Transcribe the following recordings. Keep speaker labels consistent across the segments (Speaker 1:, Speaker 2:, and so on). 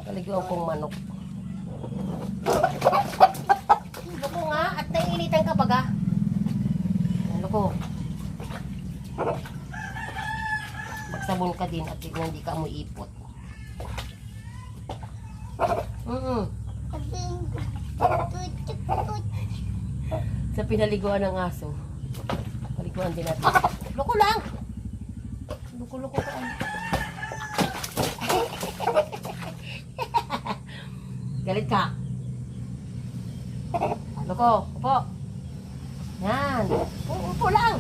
Speaker 1: Paliguan kong manok. Loko nga, at naiinitan ka baga. Loko. Magsabon ka din at hindi ka mo ipot. Sa pinaliguan ng aso. Paliguan din natin. Loko lang! Loko-loko ka. Galit ka. Loko, upo. Yan. Upo lang.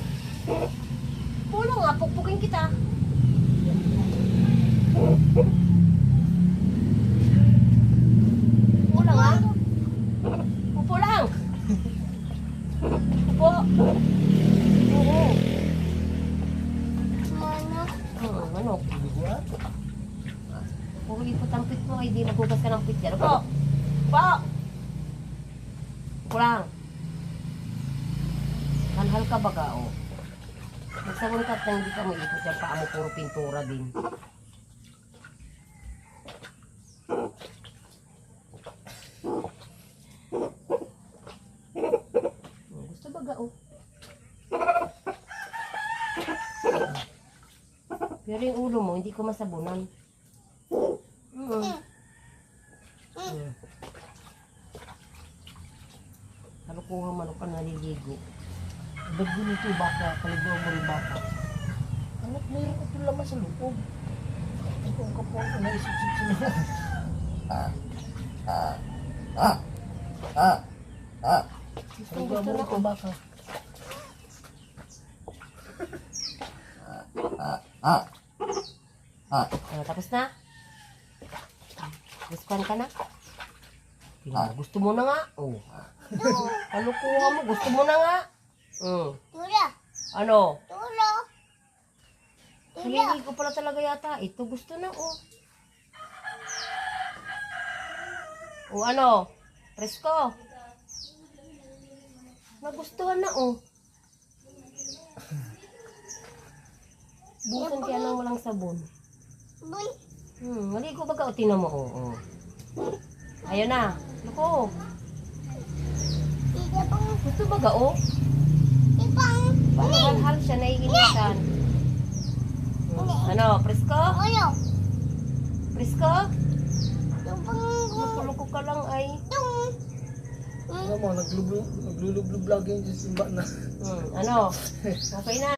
Speaker 1: Upo lang nga, pukpukin kita. Upo lang ha. Upo lang. Upo. Oo. Manok. Kung ipot ang pit mo, ay di nagugas ka ng pit yan. Upo. Upo. Upo lang. Hanhal ka baga, o. Magsabon ka at hindi ka mo ipot yan. Paa mo puro pintura din. Gusto baga, o. Pero yung ulo mo, hindi ko masabunan. Kalukuha manok ka naliligo. Ba't ito baka, kaliguan mo rin baka. Anak, mayroon ito laman sa loob. Ito ang kapon ko na isip-sip sila. Kaliguan mo rin ito baka. Tapos na? Gustuhan ka na? Gusto mo na nga? Oh. Kalukuha mo, gusto mo na nga?
Speaker 2: Tula.
Speaker 1: Ano?
Speaker 2: Tula.
Speaker 1: Hindi ko pala talaga yata. Ito gusto na, oh. O ano? Presko. Nagustuhan na, oh. Bukan kaya nang walang sabon.
Speaker 2: Boy.
Speaker 1: Maligo baga, o tingnan mo, oh. Ayun na. Naku.
Speaker 2: Hindi pang.
Speaker 1: Gusto baga, oh.
Speaker 2: Ipang.
Speaker 1: Hal siya, naiinitan. Ano, presko?
Speaker 2: Ano?
Speaker 1: Presko?
Speaker 2: Yung pang.
Speaker 1: Makuloko ka lang ay.
Speaker 3: Ano mo, naglulub-lub lagi yung simba na.
Speaker 1: Ano? Okay na.